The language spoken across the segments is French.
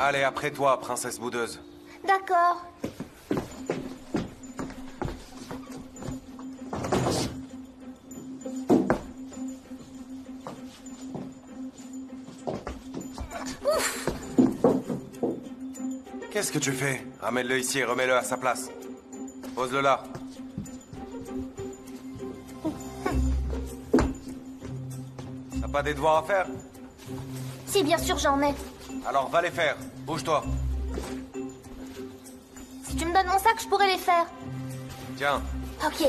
Allez, après toi, princesse boudeuse. D'accord. Qu'est-ce que tu fais? Ramène-le ici et remets-le à sa place. Pose-le là. T'as pas des devoirs à faire? Si, bien sûr, j'en ai. Alors va les faire. Bouge-toi. Si tu me donnes mon sac, je pourrais les faire. Tiens. Ok.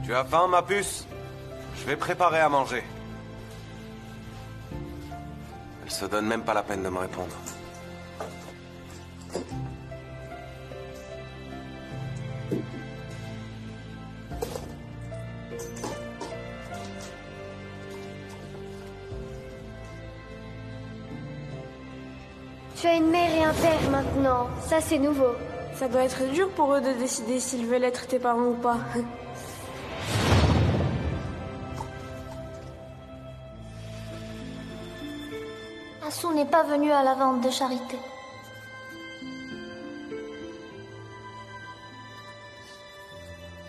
Tu as faim, ma puce? Je vais préparer à manger. Elle se donne même pas la peine de me répondre. Tu as une mère et un père maintenant. Ça, c'est nouveau. Ça doit être dur pour eux de décider s'ils veulent être tes parents ou pas. Assou n'est pas venu à la vente de charité.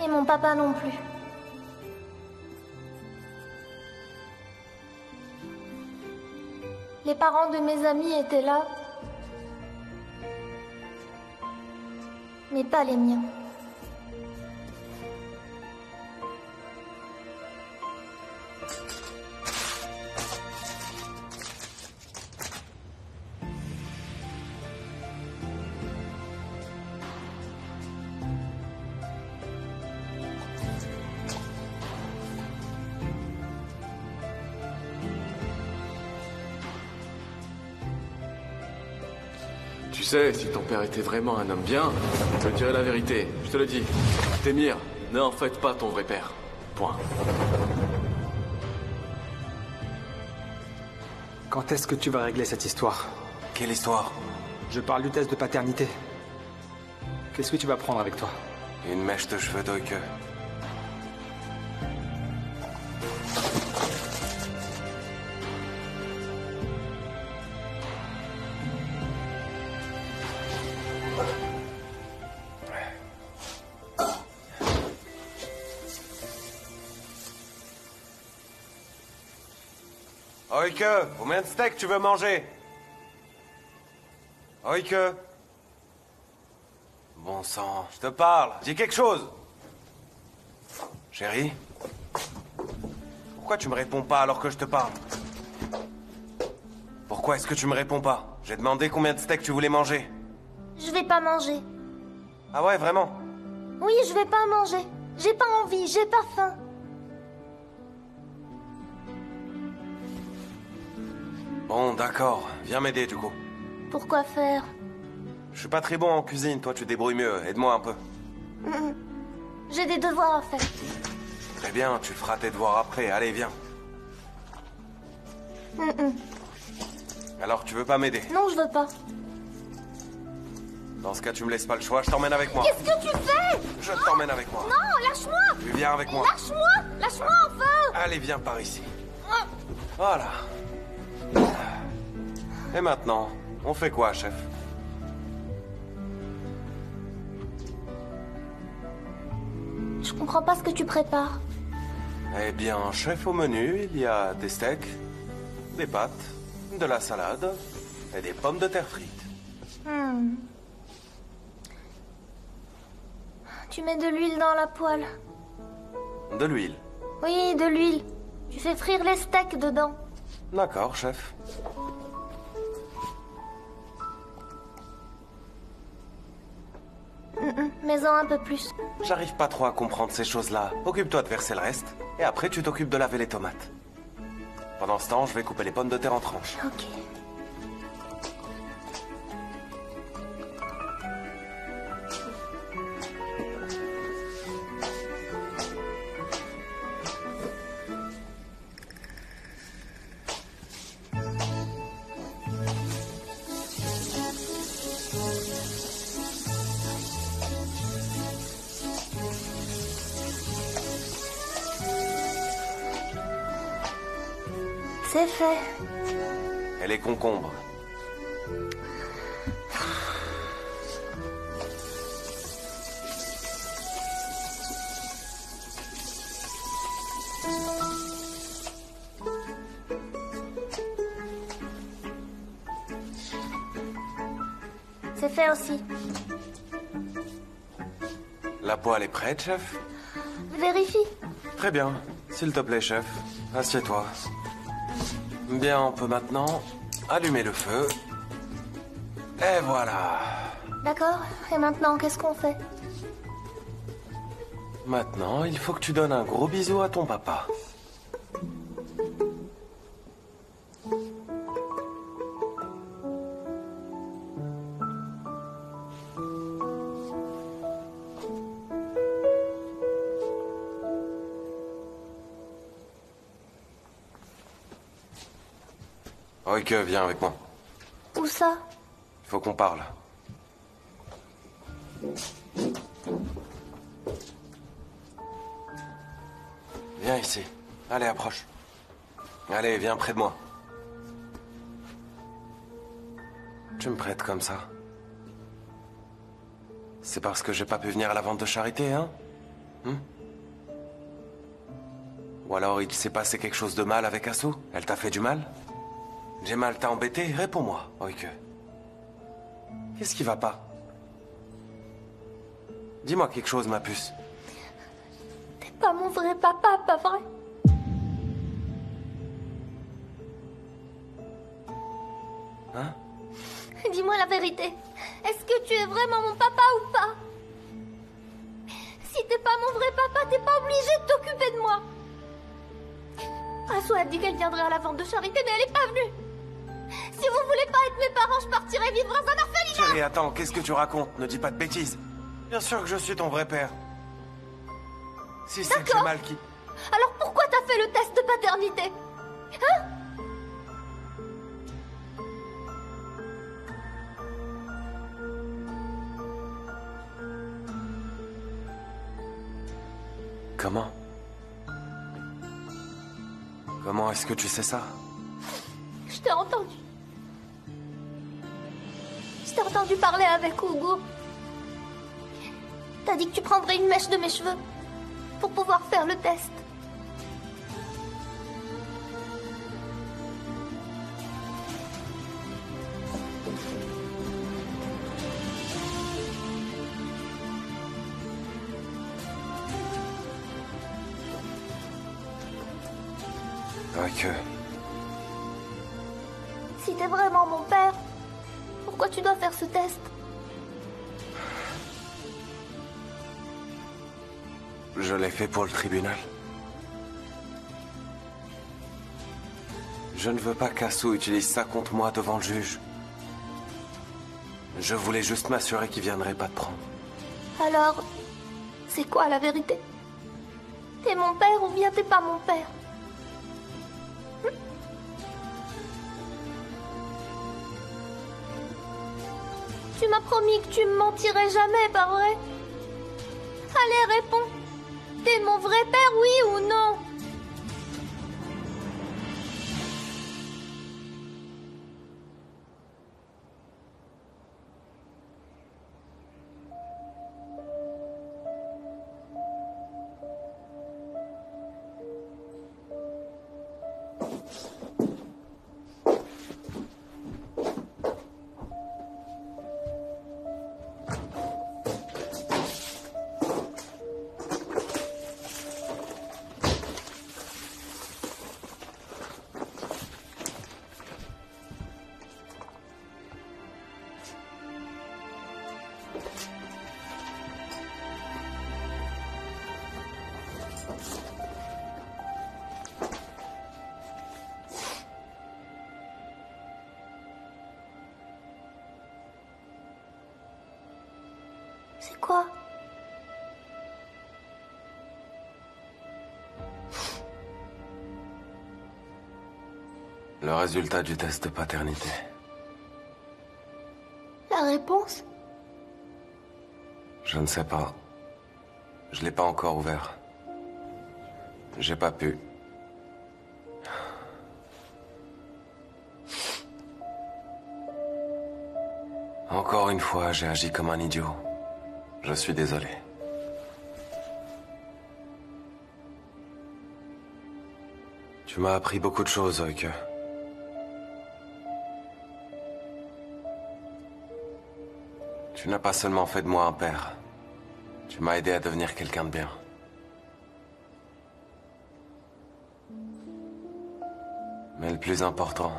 Et mon papa non plus. Les parents de mes amis étaient là, mais pas les miens. Tu sais, si ton père était vraiment un homme bien, je te dirais la vérité, je te le dis. Témir, n'est en fait pas ton vrai père. Point. Quand est-ce que tu vas régler cette histoire? Quelle histoire? Je parle du test de paternité. Qu'est-ce que tu vas prendre avec toi? Une mèche de cheveux d'Oike. Oike, combien de steaks tu veux manger? Oike. Bon sang, je te parle, dis quelque chose. Chérie? Pourquoi tu me réponds pas alors que je te parle? Pourquoi est-ce que tu me réponds pas? J'ai demandé combien de steaks tu voulais manger. Je vais pas manger. Ah ouais, vraiment? Oui, je vais pas manger. J'ai pas envie, j'ai pas faim. Bon, d'accord. Viens m'aider, du coup. Pourquoi faire? Je suis pas très bon en cuisine, toi tu te débrouilles mieux. Aide-moi un peu. J'ai des devoirs à faire. Très bien, tu feras tes devoirs après. Allez, viens. Alors, tu veux pas m'aider? Non, je veux pas. Dans ce cas, tu me laisses pas le choix, je t'emmène avec moi. Qu'est-ce que tu fais? Je t'emmène avec moi. Non, lâche-moi! Tu viens avec moi. Lâche-moi! Lâche-moi enfin! Allez, viens par ici. Voilà. Et maintenant, on fait quoi, chef? Je comprends pas ce que tu prépares. Eh bien, chef, au menu, il y a des steaks, des pâtes, de la salade et des pommes de terre frites. Tu mets de l'huile dans la poêle. De l'huile. Oui, de l'huile. Tu fais frire les steaks dedans. D'accord, chef. Mets-en un peu plus. J'arrive pas trop à comprendre ces choses-là. Occupe-toi de verser le reste, et après tu t'occupes de laver les tomates. Pendant ce temps, je vais couper les pommes de terre en tranches. Ok. C'est fait. Et les concombres. C'est fait aussi. La poêle est prête, chef? Vérifie. Très bien. S'il te plaît, chef. Assieds-toi. Bien, on peut maintenant allumer le feu. Et voilà. D'accord. Et maintenant, qu'est-ce qu'on fait? Maintenant, il faut que tu donnes un gros bisou à ton papa. Ok, viens avec moi. Où ça? Il faut qu'on parle. Viens ici. Allez, approche. Allez, viens près de moi. Tu me prêtes comme ça. C'est parce que j'ai pas pu venir à la vente de charité, hein? Ou alors il s'est passé quelque chose de mal avec Asu? Elle t'a fait du mal? J'ai mal t'a embêté? Réponds-moi, Oike. Qu'est-ce qui va pas? Dis-moi quelque chose, ma puce. T'es pas mon vrai papa, pas vrai? Hein? Dis-moi la vérité. Est-ce que tu es vraiment mon papa ou pas? Si t'es pas mon vrai papa, t'es pas obligé de t'occuper de moi. Asu a dit qu'elle viendrait à la vente de charité, mais elle est pas venue. Si vous voulez pas être mes parents, je partirai vivre dans un orphelinat. Chérie, attends, qu'est-ce que tu racontes? Ne dis pas de bêtises. Bien sûr que je suis ton vrai père. Si c'est que j'ai mal qui... Alors pourquoi t'as fait le test de paternité? Hein? Comment? Comment est-ce que tu sais ça? Je t'ai entendu. Je t'ai entendu parler avec Hugo. T'as dit que tu prendrais une mèche de mes cheveux pour pouvoir faire le test. Ok. Si t'es vraiment mon père, pourquoi tu dois faire ce test? Je l'ai fait pour le tribunal. Je ne veux pas qu'Asu utilise ça contre moi devant le juge. Je voulais juste m'assurer qu'il viendrait pas te prendre. Alors, c'est quoi la vérité? T'es mon père ou bien t'es pas mon père? Tu m'as promis que tu me mentirais jamais, pas vrai? Allez, réponds. T'es mon vrai père, oui ou non? C'est quoi? Le résultat du test de paternité. La réponse? Je ne sais pas. Je l'ai pas encore ouvert. J'ai pas pu. Encore une fois, j'ai agi comme un idiot. Je suis désolé. Tu m'as appris beaucoup de choses, Oike. Tu n'as pas seulement fait de moi un père. Tu m'as aidé à devenir quelqu'un de bien. Mais le plus important...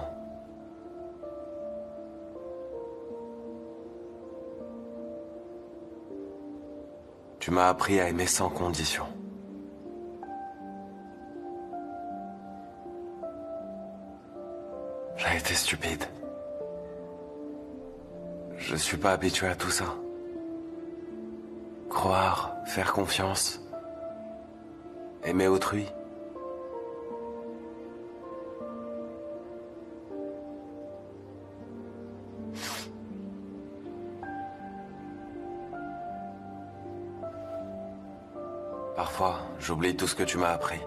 Tu m'as appris à aimer sans condition. J'ai été stupide. Je suis pas habitué à tout ça. Croire, faire confiance, aimer autrui. Parfois, j'oublie tout ce que tu m'as appris.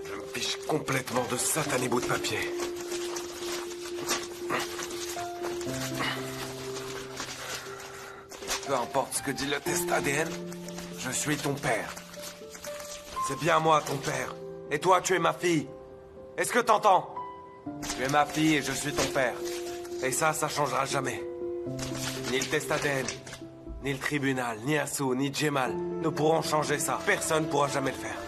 Je me fiche complètement de satané bout de papier. Peu importe ce que dit le test ADN, je suis ton père. C'est bien moi, ton père. Et toi, tu es ma fille. Est-ce que t'entends? Tu es ma fille et je suis ton père. Et ça changera jamais. Ni le test ADN, ni le tribunal, ni Asu, ni Jemal ne pourront changer ça. Personne ne pourra jamais le faire.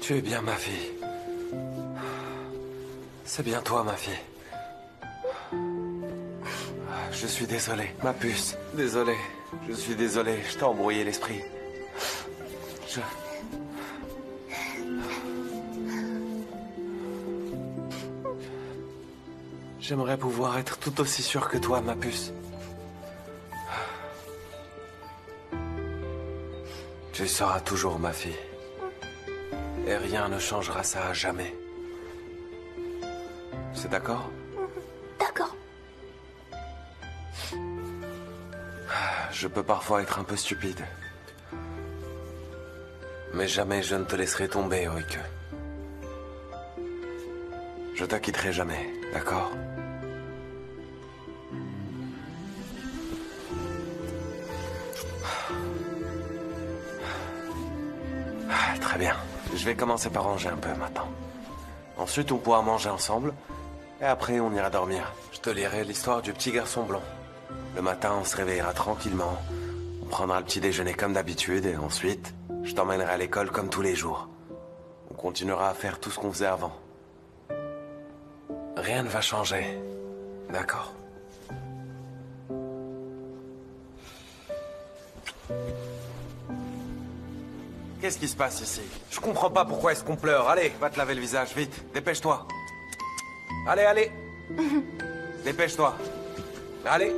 Tu es bien ma fille. C'est bien toi, ma fille. Je suis désolé, ma puce. Désolé. Je suis désolé, je t'ai embrouillé l'esprit. J'aimerais pouvoir être tout aussi sûr que toi, ma puce. Tu seras toujours ma fille. Et rien ne changera ça à jamais. C'est d'accord? D'accord. Je peux parfois être un peu stupide. Mais jamais je ne te laisserai tomber, Oike. Je t'acquitterai jamais, d'accord? Très bien. Je vais commencer par ranger un peu maintenant. Ensuite, on pourra manger ensemble. Et après, on ira dormir. Je te lirai l'histoire du petit garçon blond. Le matin, on se réveillera tranquillement. On prendra le petit déjeuner comme d'habitude. Et ensuite, je t'emmènerai à l'école comme tous les jours. On continuera à faire tout ce qu'on faisait avant. Rien ne va changer. D'accord? Qu'est-ce qui se passe ici? Je comprends pas pourquoi est-ce qu'on pleure. Allez, va te laver le visage, vite. Dépêche-toi. Allez, allez. Dépêche-toi. Allez.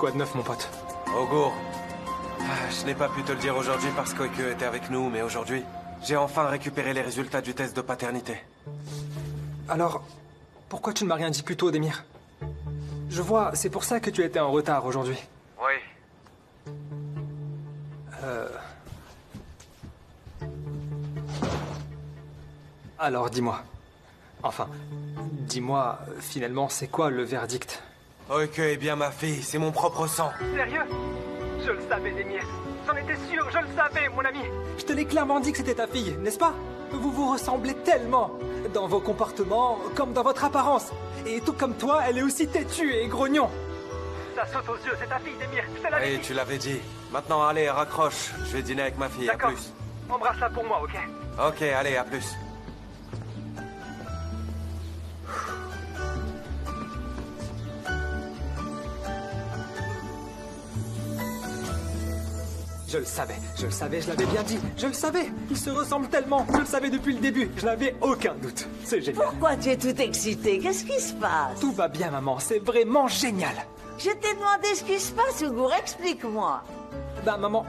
Quoi de neuf, mon pote? Augur, je n'ai pas pu te le dire aujourd'hui parce qu'Oike était avec nous, mais aujourd'hui, j'ai enfin récupéré les résultats du test de paternité. Alors, pourquoi tu ne m'as rien dit plus tôt, Demir? Je vois, c'est pour ça que tu étais en retard aujourd'hui. Oui. Alors, dis-moi. Enfin, dis-moi, finalement, c'est quoi le verdict? Oike est bien ma fille, c'est mon propre sang. Sérieux? Je le savais, Demir. J'en étais sûr, je le savais, mon ami. Je te l'ai clairement dit que c'était ta fille, n'est-ce pas? Vous vous ressemblez tellement, dans vos comportements comme dans votre apparence. Et tout comme toi, elle est aussi têtue et grognon. Ça saute aux yeux, c'est ta fille, Demir. Je te l'avais Oui, tu l'avais dit. Maintenant, allez, raccroche. Je vais dîner avec ma fille, à plus. Embrasse-la pour moi, ok? Ok, allez, à plus. Je le savais, je l'avais bien dit, je le savais. Ils se ressemblent tellement, je le savais depuis le début, je n'avais aucun doute. C'est génial. Pourquoi tu es tout excité? Qu'est-ce qui se passe? Tout va bien, maman, c'est vraiment génial. Je t'ai demandé ce qui se passe, Ougour, explique-moi. Ben, maman...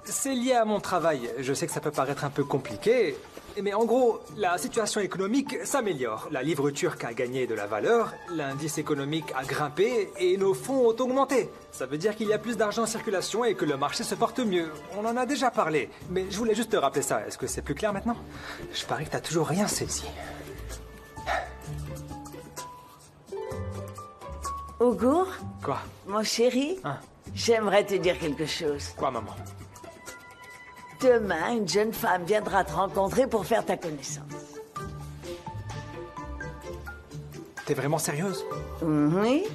C'est lié à mon travail. Je sais que ça peut paraître un peu compliqué, mais en gros, la situation économique s'améliore. La livre turque a gagné de la valeur, l'indice économique a grimpé et nos fonds ont augmenté. Ça veut dire qu'il y a plus d'argent en circulation et que le marché se porte mieux. On en a déjà parlé, mais je voulais juste te rappeler ça. Est-ce que c'est plus clair maintenant? Je parie que t'as toujours rien saisi. Ougour? Quoi? Mon chéri? Hein? J'aimerais te dire quelque chose. Quoi, maman? Demain, une jeune femme viendra te rencontrer pour faire ta connaissance. T'es vraiment sérieuse? Oui.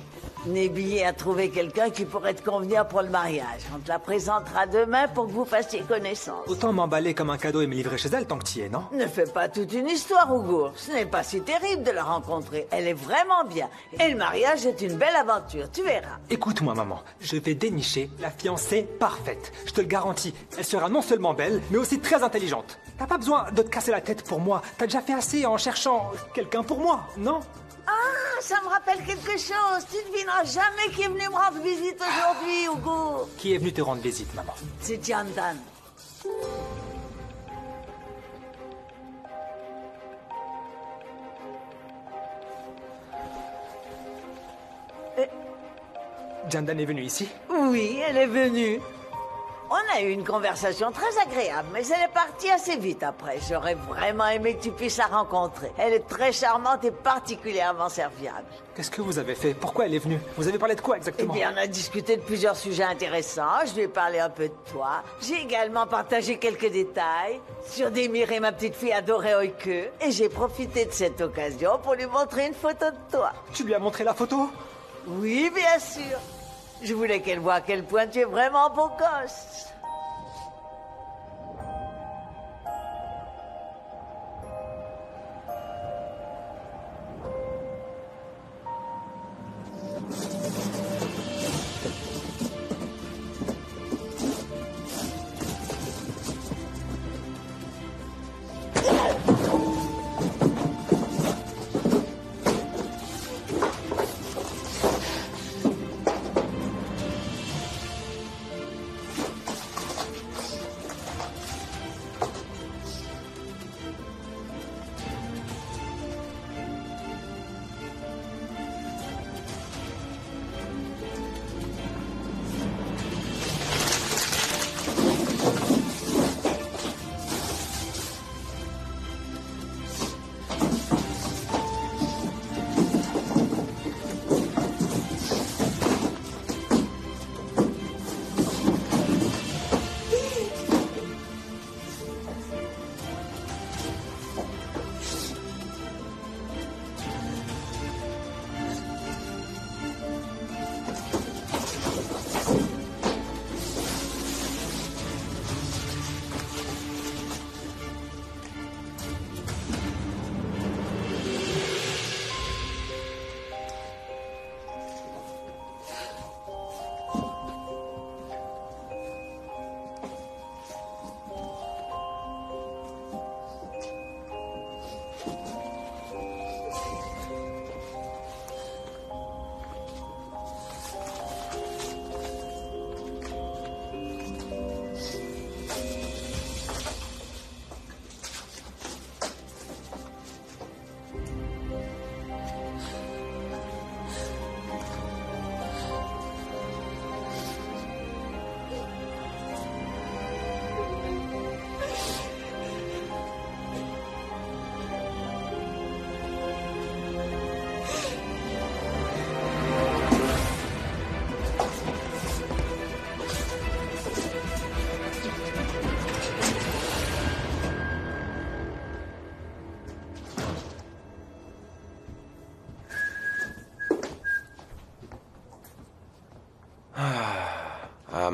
Nébillet a trouvé quelqu'un qui pourrait te convenir pour le mariage. On te la présentera demain pour que vous fassiez connaissance. Autant m'emballer comme un cadeau et me livrer chez elle tant que t'y es, non? Ne fais pas toute une histoire, Ougour. Ce n'est pas si terrible de la rencontrer. Elle est vraiment bien. Et le mariage est une belle aventure, tu verras. Écoute-moi, maman. Je vais dénicher la fiancée parfaite. Je te le garantis. Elle sera non seulement belle, mais aussi très intelligente. T'as pas besoin de te casser la tête pour moi. T'as déjà fait assez en cherchant quelqu'un pour moi, non? Ah, ça me rappelle quelque chose. Tu ne devineras jamais qui est venu me rendre visite aujourd'hui, Ougour. Qui est venu te rendre visite, maman? C'est Jandan. Jandan est venue ici? Oui, elle est venue. On a eu une conversation très agréable, mais elle est partie assez vite après. J'aurais vraiment aimé que tu puisses la rencontrer. Elle est très charmante et particulièrement serviable. Qu'est-ce que vous avez fait? Pourquoi elle est venue? Vous avez parlé de quoi Eh exactement? bien, on a discuté de plusieurs sujets intéressants. Je lui ai parlé un peu de toi. J'ai également partagé quelques détails sur Demir et ma petite fille adorée Oike. Et j'ai profité de cette occasion pour lui montrer une photo de toi. Tu lui as montré la photo? Oui, bien sûr. Je voulais qu'elle voie à quel point tu es vraiment beau gosse.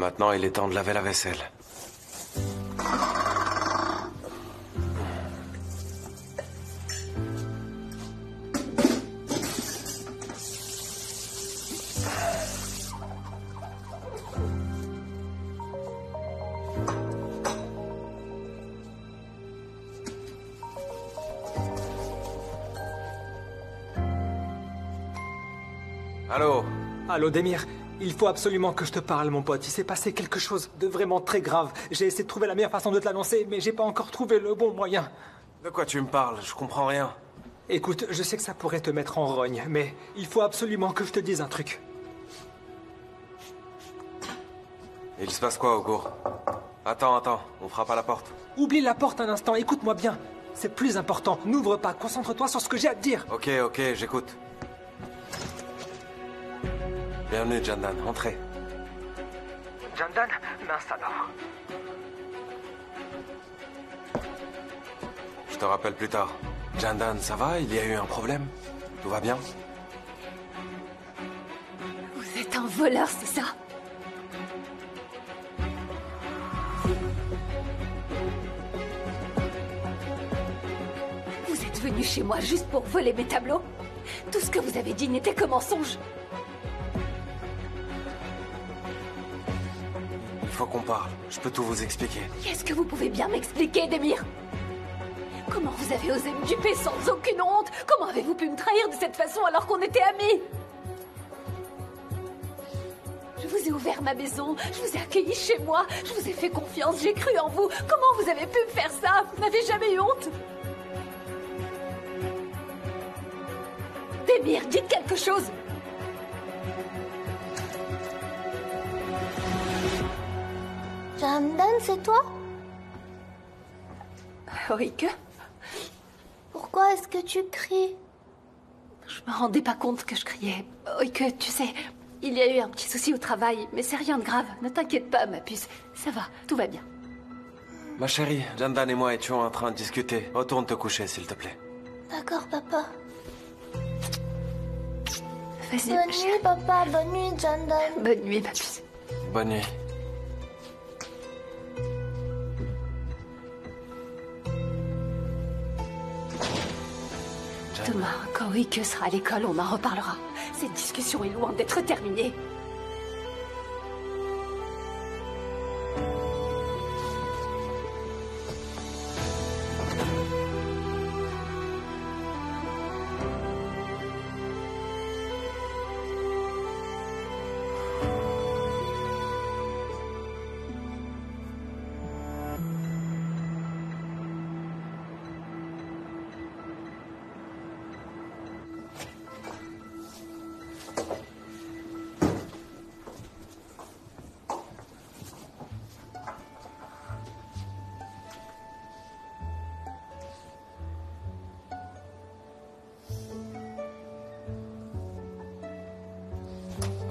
maintenant il est temps de laver la vaisselle. Allô? Allô, Demir. Il faut absolument que je te parle, mon pote. Il s'est passé quelque chose de vraiment très grave. J'ai essayé de trouver la meilleure façon de te l'annoncer, mais j'ai pas encore trouvé le bon moyen. De quoi tu me parles? Je comprends rien. Écoute, je sais que ça pourrait te mettre en rogne, mais il faut absolument que je te dise un truc. Il se passe quoi au cours? Attends, on frappe à la porte. Oublie la porte un instant, écoute-moi bien. C'est plus important. N'ouvre pas, concentre-toi sur ce que j'ai à te dire. Ok, j'écoute. Bienvenue, Jandan, entrez. Jandan, mince alors. Je te rappelle plus tard. Jandan, ça va? Il y a eu un problème? Tout va bien? Vous êtes un voleur, c'est ça? Vous êtes venu chez moi juste pour voler mes tableaux? Tout ce que vous avez dit n'était que mensonge. Il faut qu'on parle. Je peux tout vous expliquer. Qu'est-ce que vous pouvez bien m'expliquer, Demir? Comment vous avez osé me duper sans aucune honte? Comment avez-vous pu me trahir de cette façon alors qu'on était amis? Je vous ai ouvert ma maison, je vous ai accueilli chez moi, je vous ai fait confiance, j'ai cru en vous. Comment vous avez pu me faire ça? Vous n'avez jamais eu honte? Demir, dites quelque chose! Jandan, c'est toi? Oui, que? Pourquoi est-ce que tu cries? Je me rendais pas compte que je criais. Oui, que tu sais, il y a eu un petit souci au travail, mais c'est rien de grave. Ne t'inquiète pas, ma puce. Ça va, tout va bien. Ma chérie, Jandan et moi étions en train de discuter. Retourne te coucher, s'il te plaît. D'accord, papa. Vas-y, Bonne ma chérie. nuit, papa. Bonne nuit, Jandan. Bonne nuit, ma puce. Bonne nuit. Demain, quand Wike sera à l'école, on en reparlera. Cette discussion est loin d'être terminée.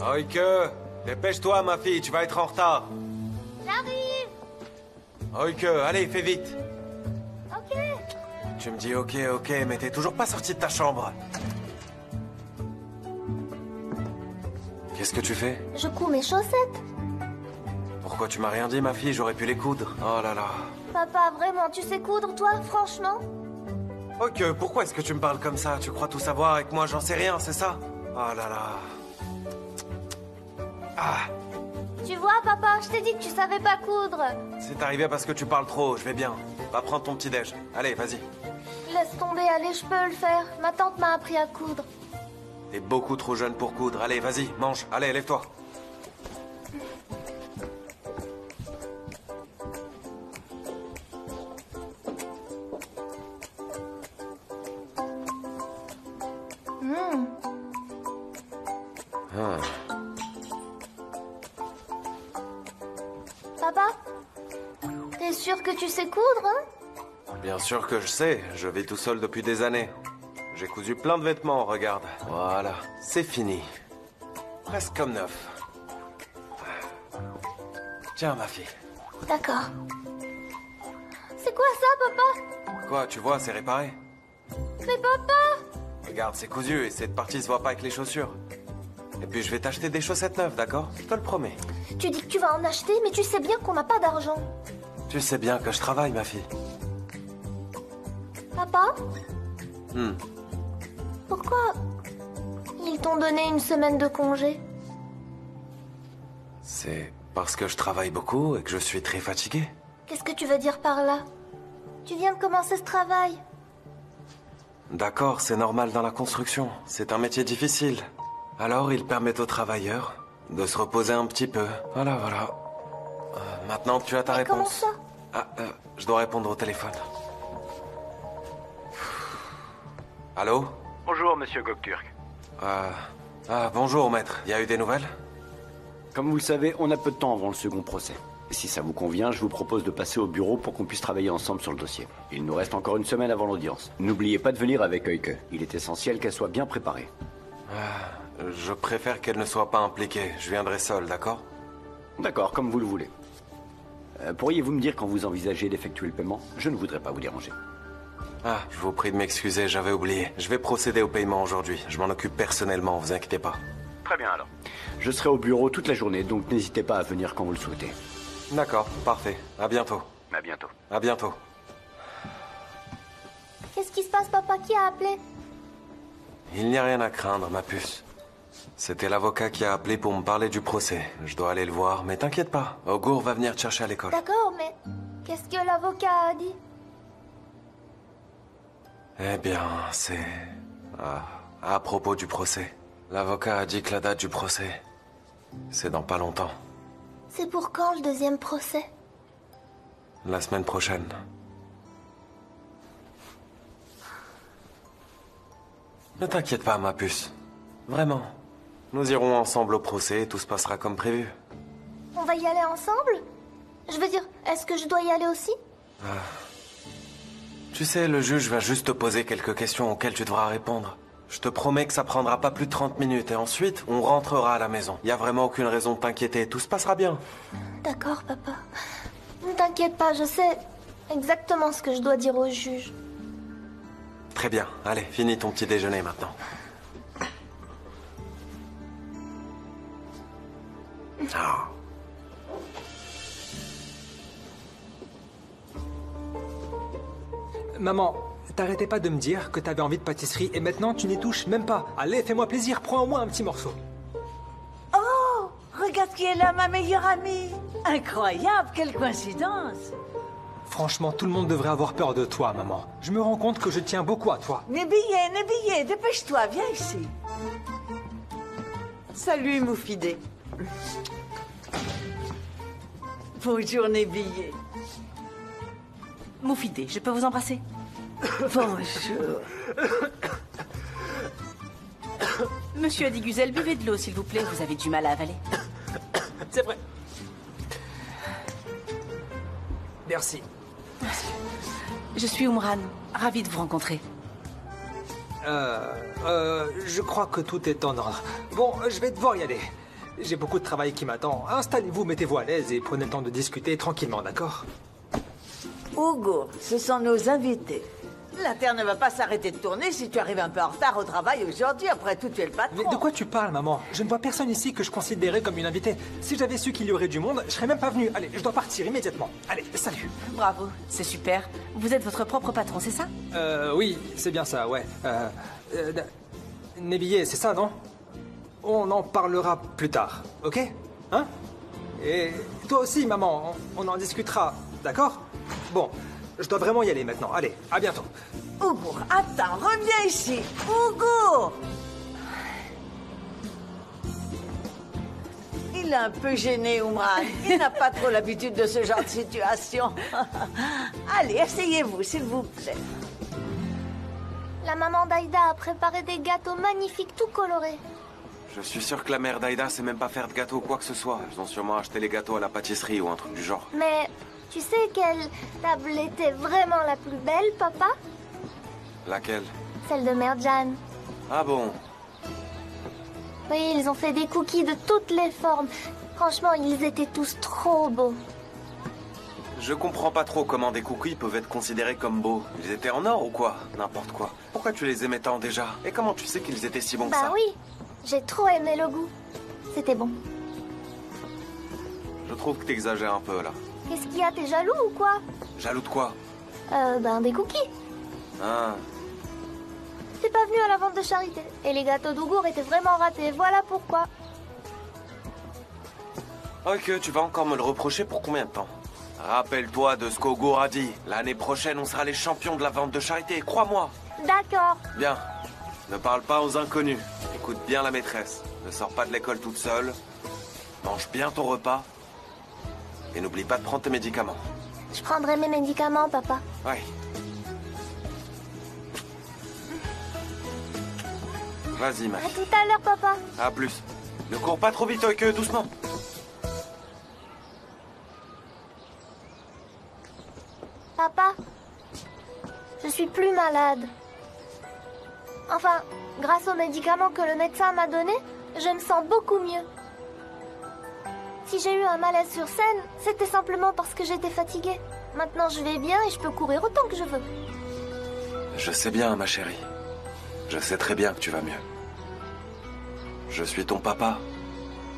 Oike, dépêche-toi, ma fille, tu vas être en retard. J'arrive. Oike, allez, fais vite. Ok. Tu me dis ok, mais t'es toujours pas sorti de ta chambre. Qu'est-ce que tu fais? Je couds mes chaussettes. Pourquoi tu m'as rien dit, ma fille? J'aurais pu les coudre. Oh là là. Papa, vraiment, tu sais coudre, toi, franchement? Ok, pourquoi est-ce que tu me parles comme ça? Tu crois tout savoir et que moi j'en sais rien, c'est ça? Oh là là. Ah, Tu vois, papa, je t'ai dit que tu savais pas coudre. c'est arrivé parce que tu parles trop, je vais bien. Va prendre ton petit-déj. Allez, vas-y. Laisse tomber, allez, je peux le faire. Ma tante m'a appris à coudre. T'es beaucoup trop jeune pour coudre. Allez, vas-y, mange. Allez, lève-toi. Ah. Papa? T'es sûr que tu sais coudre, hein? Bien sûr que je sais, je vis tout seul depuis des années. J'ai cousu plein de vêtements, regarde. Voilà, c'est fini. Presque comme neuf. Tiens, ma fille. D'accord. C'est quoi ça, papa? Quoi, tu vois, c'est réparé. Mais papa! Regarde, c'est cousu et cette partie se voit pas avec les chaussures. Et puis je vais t'acheter des chaussettes neuves, d'accord? Je te le promets. Tu dis que tu vas en acheter, mais tu sais bien qu'on n'a pas d'argent. Tu sais bien que je travaille, ma fille. Papa, Hmm. pourquoi ils t'ont donné une semaine de congé? C'est parce que je travaille beaucoup et que je suis très fatigué. Qu'est-ce que tu veux dire par là? Tu viens de commencer ce travail. D'accord, c'est normal dans la construction. C'est un métier difficile. Alors, ils permettent aux travailleurs de se reposer un petit peu. Voilà, voilà. Maintenant, tu as ta Mais comment réponse. ça? Ah, je dois répondre au téléphone. Allô? Bonjour, monsieur Gokturk. Bonjour, maître. Y a eu des nouvelles? Comme vous le savez, on a peu de temps avant le second procès. Et si ça vous convient, je vous propose de passer au bureau pour qu'on puisse travailler ensemble sur le dossier. Il nous reste encore une semaine avant l'audience. N'oubliez pas de venir avec Oike. Il est essentiel qu'elle soit bien préparée. Je préfère qu'elle ne soit pas impliquée. Je viendrai seul, d'accord? D'accord, comme vous le voulez. Pourriez-vous me dire quand vous envisagez d'effectuer le paiement? Je ne voudrais pas vous déranger. Je vous prie de m'excuser, j'avais oublié. Je vais procéder au paiement aujourd'hui. Je m'en occupe personnellement, vous inquiétez pas. Très bien alors. Je serai au bureau toute la journée, donc n'hésitez pas à venir quand vous le souhaitez. D'accord, parfait. À bientôt. À bientôt. À bientôt. Qu'est-ce qui se passe, papa? Qui a appelé? Il n'y a rien à craindre, ma puce. C'était l'avocat qui a appelé pour me parler du procès. Je dois aller le voir, mais t'inquiète pas. Augur va venir te chercher à l'école. D'accord, mais qu'est-ce que l'avocat a dit? Eh bien, c'est... à propos du procès. L'avocat a dit que la date du procès, c'est dans pas longtemps. C'est pour quand le deuxième procès? La semaine prochaine. Ne t'inquiète pas, ma puce. Vraiment. Nous irons ensemble au procès et tout se passera comme prévu. On va y aller ensemble? Je veux dire, est-ce que je dois y aller aussi? Tu sais, le juge va juste te poser quelques questions auxquelles tu devras répondre. Je te promets que ça prendra pas plus de 30 minutes et ensuite, on rentrera à la maison. Y a vraiment aucune raison de t'inquiéter, tout se passera bien. D'accord, papa. Ne t'inquiète pas, je sais exactement ce que je dois dire au juge. Très bien, allez, finis ton petit déjeuner maintenant. Ah. Maman, t'arrêtais pas de me dire que t'avais envie de pâtisserie et maintenant tu n'y touches même pas. Allez, fais-moi plaisir, prends au moins un petit morceau. Oh, regarde qui est là, ma meilleure amie. Incroyable, quelle coïncidence. Franchement, tout le monde devrait avoir peur de toi, maman. Je me rends compte que je tiens beaucoup à toi. Nébillé, dépêche-toi, viens ici. Salut, Moufidé. Bonjour, Nébillé. Moufidé, je peux vous embrasser? Bonjour. Monsieur Adiguzel, buvez de l'eau, s'il vous plaît. Vous avez du mal à avaler. C'est vrai. Merci. Je suis Umran, ravie de vous rencontrer. Je crois que tout est en ordre. Bon, je vais devoir y aller. J'ai beaucoup de travail qui m'attend. Installez-vous, mettez-vous à l'aise et prenez le temps de discuter tranquillement, d'accord? Hugo, ce sont nos invités. La Terre ne va pas s'arrêter de tourner si tu arrives un peu en retard au travail aujourd'hui. Après tout, tu es le patron. Mais de quoi tu parles, maman? Je ne vois personne ici que je considérais comme une invitée. Si j'avais su qu'il y aurait du monde, je serais même pas venu. Allez, je dois partir immédiatement. Allez, salut. Bravo, c'est super. Vous êtes votre propre patron, c'est ça? Oui, c'est bien ça, ouais. Nébillé, c'est ça, non? On en parlera plus tard, ok? Hein? Et toi aussi, maman, on en discutera, d'accord? Bon, je dois vraiment y aller maintenant. Allez, à bientôt. Hugo, attends, reviens ici. Hugo! Il est un peu gêné, Umran. Il n'a pas trop l'habitude de ce genre de situation. Allez, asseyez-vous, s'il vous plaît. La maman d'Aïda a préparé des gâteaux magnifiques, tout colorés. Je suis sûr que la mère d'Aïda sait même pas faire de gâteau ou quoi que ce soit. Ils ont sûrement acheté les gâteaux à la pâtisserie ou un truc du genre. Mais tu sais quelle table était vraiment la plus belle, papa? Laquelle? Celle de Mère Jane. Ah bon? Oui, ils ont fait des cookies de toutes les formes. Franchement, ils étaient tous trop beaux. Je comprends pas trop comment des cookies peuvent être considérés comme beaux. Ils étaient en or ou quoi? N'importe quoi. Pourquoi tu les aimais tant déjà? Et comment tu sais qu'ils étaient si bons que Bah ça? oui, J'ai trop aimé le goût. C'était bon. Je trouve que t'exagères un peu, là. Qu'est-ce qu'il y a? T'es jaloux ou quoi? Jaloux de quoi? Des cookies. Ah, T'es pas venu à la vente de charité. Et les gâteaux d'Ougour étaient vraiment ratés. Voilà pourquoi. ok, tu vas encore me le reprocher pour combien de temps? Rappelle-toi de ce qu'Augour a dit. L'année prochaine, on sera les champions de la vente de charité, crois-moi. D'accord. Bien. Ne parle pas aux inconnus. Écoute bien la maîtresse. Ne sors pas de l'école toute seule. Mange bien ton repas. Et n'oublie pas de prendre tes médicaments. Je prendrai mes médicaments, papa. Ouais. Vas-y, ma À fille. tout à l'heure, papa. À plus. Ne cours pas trop vite, que doucement. Papa, je suis plus malade. Enfin, grâce aux médicaments que le médecin m'a donnés, je me sens beaucoup mieux. Si j'ai eu un malaise sur scène, c'était simplement parce que j'étais fatiguée. Maintenant, je vais bien et je peux courir autant que je veux. Je sais bien, ma chérie. Je sais très bien que tu vas mieux. Je suis ton papa.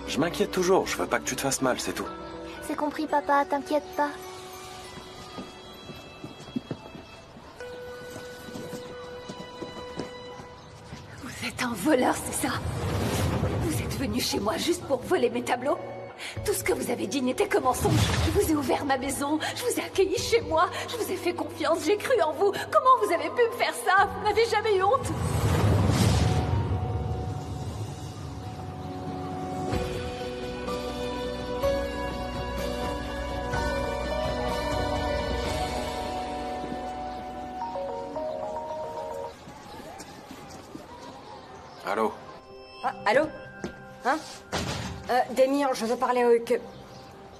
Je m'inquiète toujours, je veux pas que tu te fasses mal, c'est tout. C'est compris, papa, t'inquiète pas. Vous êtes un voleur, c'est ça? Vous êtes venu chez moi juste pour voler mes tableaux? Tout ce que vous avez dit n'était que mensonge. Je vous ai ouvert ma maison, je vous ai accueilli chez moi, je vous ai fait confiance, j'ai cru en vous. Comment vous avez pu me faire ça? Vous n'avez jamais eu honte? Allô? Ah, allô? Hein? Démir, je veux parler à Oike.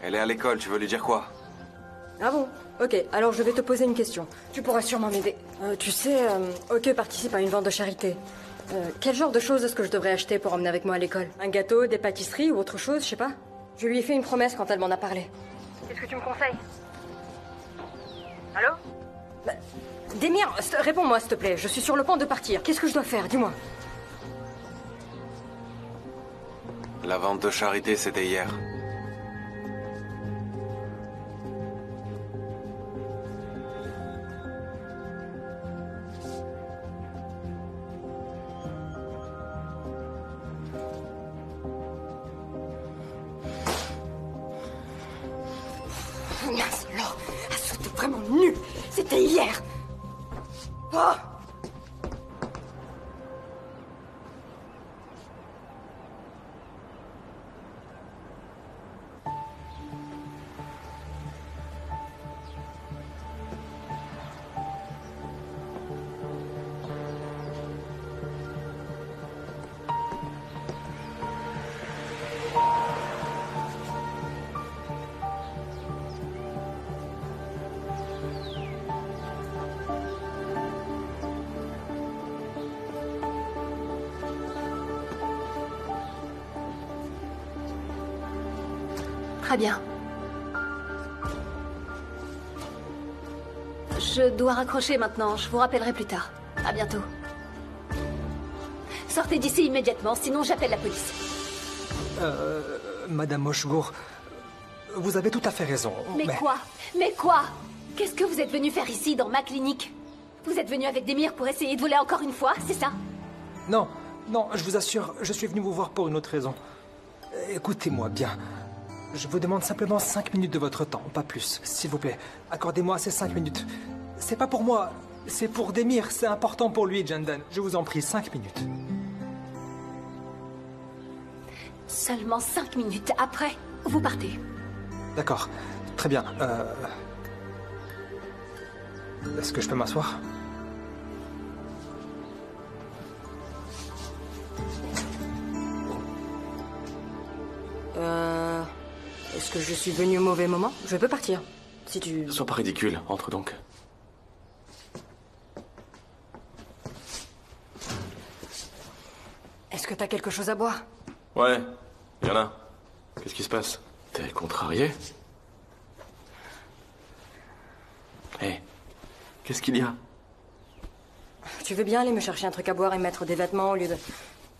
Elle est à l'école, tu veux lui dire quoi? Ah bon? Ok, alors je vais te poser une question. Tu pourras sûrement m'aider. Tu sais, Oike participe à une vente de charité. Quel genre de choses est-ce que je devrais acheter pour emmener avec moi à l'école? Un gâteau, des pâtisseries ou autre chose, je sais pas. Je lui ai fait une promesse quand elle m'en a parlé. Qu'est-ce que tu me conseilles? Allô? Démir, réponds-moi s'il te plaît. Je suis sur le point de partir. Qu'est-ce que je dois faire? Dis-moi. La vente de charité, c'était hier. Mince, alors, c'était vraiment nul. C'était hier. Oh! Très bien. Je dois raccrocher maintenant. Je vous rappellerai plus tard. À bientôt. Sortez d'ici immédiatement, sinon j'appelle la police. Madame Oshgour, vous avez tout à fait raison. Mais quoi? Qu'est-ce que vous êtes venu faire ici, dans ma clinique? Vous êtes venu avec Démir pour essayer de voler encore une fois, c'est ça? Non, non, je vous assure, je suis venu vous voir pour une autre raison. Écoutez-moi bien. Je vous demande simplement 5 minutes de votre temps, pas plus. S'il vous plaît, accordez-moi ces 5 minutes. C'est pas pour moi, c'est pour Démir. C'est important pour lui, Jandan. Je vous en prie, 5 minutes. Seulement 5 minutes. Après, vous partez. D'accord, très bien. Est-ce que je peux m'asseoir? Est-ce que je suis venue au mauvais moment? Je peux partir. Si tu... Sois pas ridicule, entre donc. Est-ce que t'as quelque chose à boire? Ouais, y en a. Qu'est-ce qui se passe? T'es contrarié? Hé, qu'est-ce qu'il y a? Tu veux bien aller me chercher un truc à boire et mettre des vêtements au lieu de...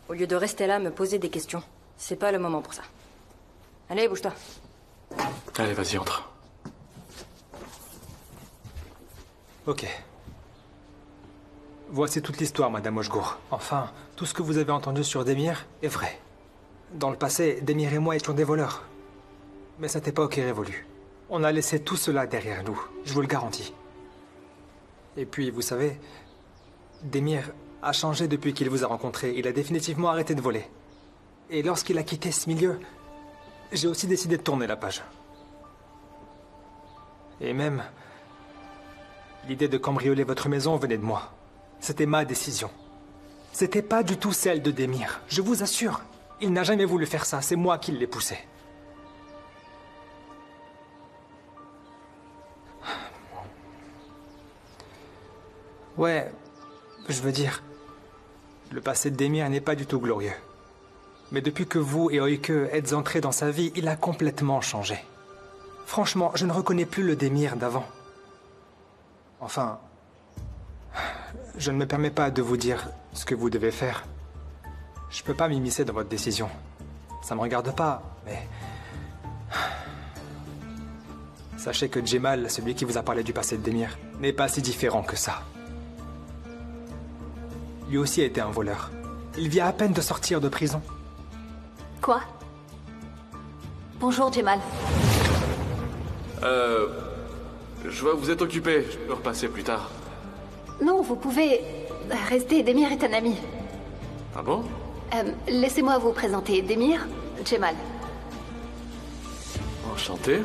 Au lieu de rester là, me poser des questions. C'est pas le moment pour ça. Allez, bouge-toi. Allez, vas-y, entre. Ok. Voici toute l'histoire, Madame Hochgour. Enfin, tout ce que vous avez entendu sur Demir est vrai. Dans le passé, Demir et moi étions des voleurs. Mais cette époque est révolue. On a laissé tout cela derrière nous, je vous le garantis. Et puis, vous savez, Demir a changé depuis qu'il vous a rencontré. Il a définitivement arrêté de voler. Et lorsqu'il a quitté ce milieu, j'ai aussi décidé de tourner la page. Et même, l'idée de cambrioler votre maison venait de moi. C'était ma décision. C'était pas du tout celle de Demir. Je vous assure, il n'a jamais voulu faire ça. C'est moi qui l'ai poussé. Ouais, je veux dire, le passé de Demir n'est pas du tout glorieux. Mais depuis que vous et Oike êtes entrés dans sa vie, il a complètement changé. Franchement, je ne reconnais plus le Demir d'avant. Enfin, je ne me permets pas de vous dire ce que vous devez faire. Je peux pas m'immiscer dans votre décision. Ça me regarde pas, mais... Sachez que Jemal, celui qui vous a parlé du passé de Demir, n'est pas si différent que ça. Lui aussi a été un voleur. Il vient à peine de sortir de prison. Quoi? Bonjour, Jemal. Je vois que vous êtes occupé. Je peux repasser plus tard. Non, vous pouvez rester. Demir est un ami. Ah bon? Laissez-moi vous présenter. Demir, Jemal. Enchanté.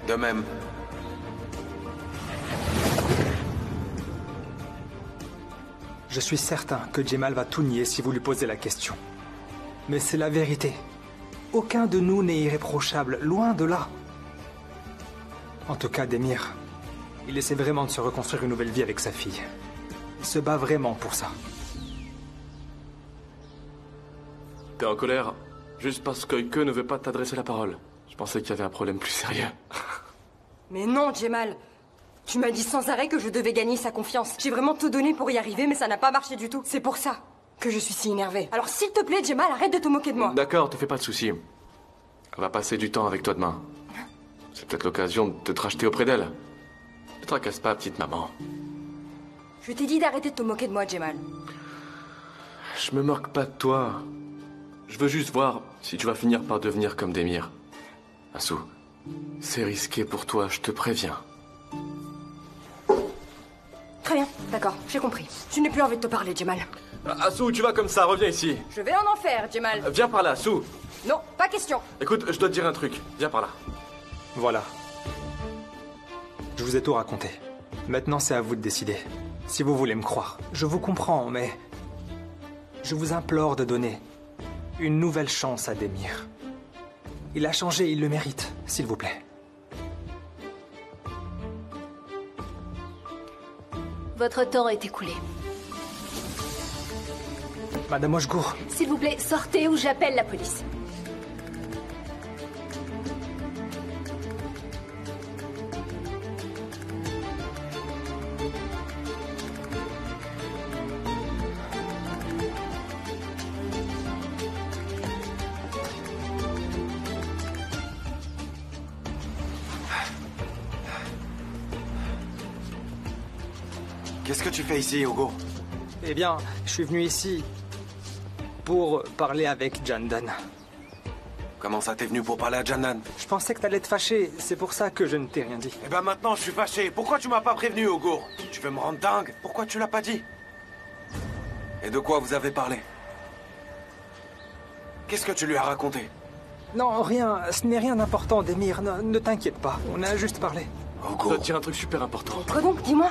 De même. Je suis certain que Jemal va tout nier si vous lui posez la question. Mais c'est la vérité. Aucun de nous n'est irréprochable, loin de là. En tout cas, Demir, il essaie vraiment de se reconstruire une nouvelle vie avec sa fille. Il se bat vraiment pour ça. T'es en colère juste parce qu'Oike ne veut pas t'adresser la parole. Je pensais qu'il y avait un problème plus sérieux. Mais non, Jemal. Tu m'as dit sans arrêt que je devais gagner sa confiance. J'ai vraiment tout donné pour y arriver, mais ça n'a pas marché du tout. C'est pour ça que je suis si énervée. Alors s'il te plaît, Jemal, arrête de te moquer de moi. D'accord, te fais pas de soucis. Elle va passer du temps avec toi demain. C'est peut-être l'occasion de te racheter auprès d'elle. Ne tracasse pas, petite maman. Je t'ai dit d'arrêter de te moquer de moi, Jemal. Je me moque pas de toi. Je veux juste voir si tu vas finir par devenir comme Demir. Assou, c'est risqué pour toi, je te préviens. Très bien, d'accord, j'ai compris. Je n'ai plus envie de te parler, Jemal. Assou, tu vas comme ça, reviens ici. Je vais en enfer, Jemal. Viens par là, Assou. Non, pas question. Écoute, je dois te dire un truc. Viens par là. Voilà. Je vous ai tout raconté. Maintenant, c'est à vous de décider. Si vous voulez me croire. Je vous comprends, mais... Je vous implore de donner une nouvelle chance à Demir. Il a changé, il le mérite, s'il vous plaît. Votre temps est écoulé. Madame Hochgour. S'il vous plaît, sortez ou j'appelle la police. Qu'est-ce que tu fais ici, Hugo? Eh bien, je suis venu ici pour parler avec Jandan. Comment ça t'es venu pour parler à Jandan? Je pensais que t'allais te fâcher, c'est pour ça que je ne t'ai rien dit. Eh ben maintenant, je suis fâché. Pourquoi tu m'as pas prévenu, Hugo? Tu veux me rendre dingue? Pourquoi tu l'as pas dit? Et de quoi vous avez parlé? Qu'est-ce que tu lui as raconté? Non, rien, ce n'est rien d'important, Demir, ne t'inquiète pas, on a juste parlé. Je dois te dire un truc super important. Quoi donc, dis-moi.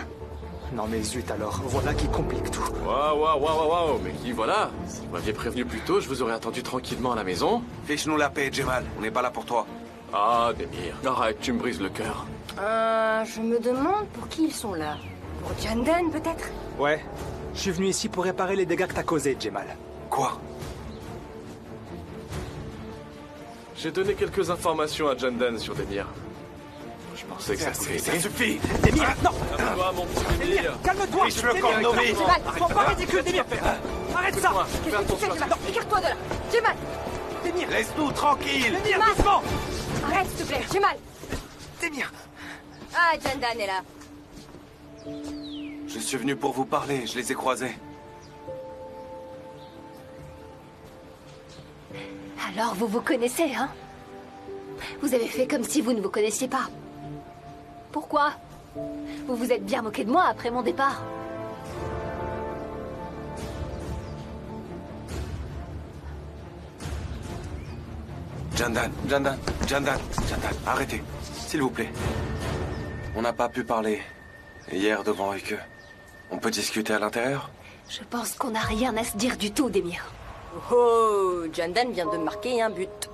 Non mais zut alors, voilà qui complique tout. Waouh, mais qui voilà? Si vous m'aviez prévenu plus tôt, je vous aurais attendu tranquillement à la maison. Fiche-nous la paix, Jemal, on n'est pas là pour toi. Ah, Demir, arrête, tu me brises le cœur. Je me demande pour qui ils sont là. Pour Jandan, peut-être? Ouais, je suis venu ici pour réparer les dégâts que t'as causés, Jemal. Quoi? J'ai donné quelques informations à Jandan sur Demir. Je Je pensais que ça pouvait Ça aider. suffit. Demir, non. Calme-toi, mon petit Demir. Calme-toi. Riche-le comme Novi. Sois pas ridicule, Demir. Arrête ça. Qu'est-ce que tu fais, Jemal? Écarte-toi de là. Jemal, Demir, Laisse-nous tranquilles. Demir, doucement. arrête s'il te plaît. Jemal. Demir. Ah, Jandan est là. Je suis venu pour vous parler, je les ai croisés. Alors vous vous connaissez, hein? Vous avez fait comme si vous ne vous connaissiez pas. Pourquoi? Vous vous êtes bien moqué de moi après mon départ. Jandan, arrêtez, s'il vous plaît. On n'a pas pu parler hier devant Oike. On peut discuter à l'intérieur? Je pense qu'on n'a rien à se dire du tout, Demir. Oh, Jandan vient de marquer un but.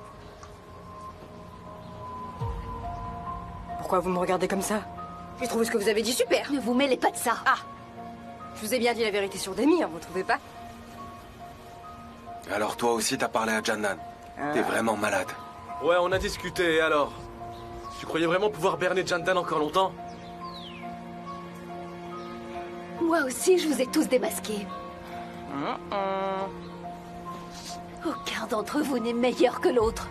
Pourquoi vous me regardez comme ça? J'ai trouvé ce que vous avez dit super. Ne vous mêlez pas de ça. Ah, je vous ai bien dit la vérité sur Demir, vous trouvez pas? Alors toi aussi t'as parlé à Jandan. T'es vraiment malade. Ouais, on a discuté, et alors? Tu croyais vraiment pouvoir berner Jandan encore longtemps? Moi aussi, je vous ai tous démasqués. Aucun d'entre vous n'est meilleur que l'autre.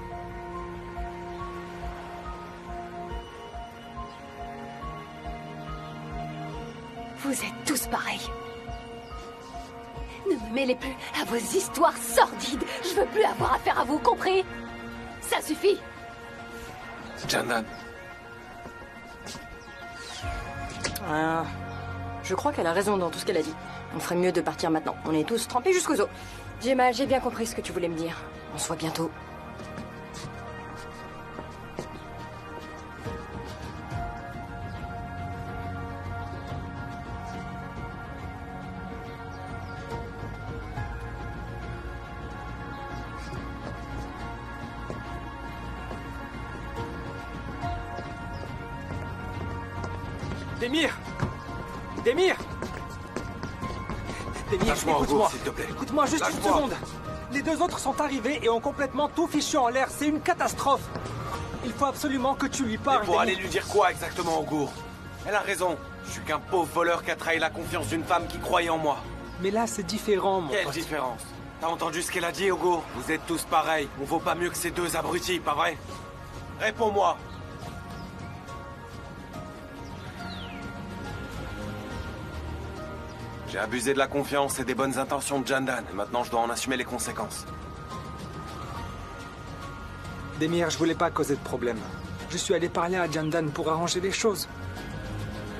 Vous êtes tous pareils. Ne me mêlez plus à vos histoires sordides. Je veux plus avoir affaire à vous, compris? Ça suffit. Jandan, Ah, je crois qu'elle a raison dans tout ce qu'elle a dit. On ferait mieux de partir maintenant. On est tous trempés jusqu'aux os. Jemal, j'ai bien compris ce que tu voulais me dire. On se voit bientôt. Demir. Demir. Demir, lâche-moi en écoute-moi. gros, s'il te plaît. Écoute-moi juste une Lâche-moi. seconde. Les deux autres sont arrivés et ont complètement tout fichu en l'air. C'est une catastrophe. Il faut absolument que tu lui Et parles. pour Demir. aller lui dire quoi exactement, Augur? Elle a raison. Je suis qu'un pauvre voleur qui a trahi la confiance d'une femme qui croyait en moi. Mais là, c'est différent, mon Quelle pote. différence? T'as entendu ce qu'elle a dit, Augur? Vous êtes tous pareils. On vaut pas mieux que ces deux abrutis, pas vrai? Réponds-moi. J'ai abusé de la confiance et des bonnes intentions de Jandan, et maintenant je dois en assumer les conséquences. Demir, je voulais pas causer de problème. Je suis allé parler à Jandan pour arranger les choses.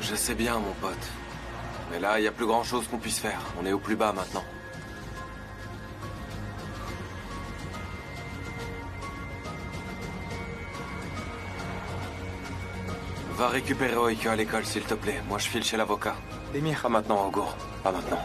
Je sais bien, mon pote. Mais là, il y a plus grand-chose qu'on puisse faire. On est au plus bas maintenant. Va récupérer Oike à l'école, s'il te plaît. Moi, je file chez l'avocat. Demir. Pas maintenant, Augur. Pas maintenant.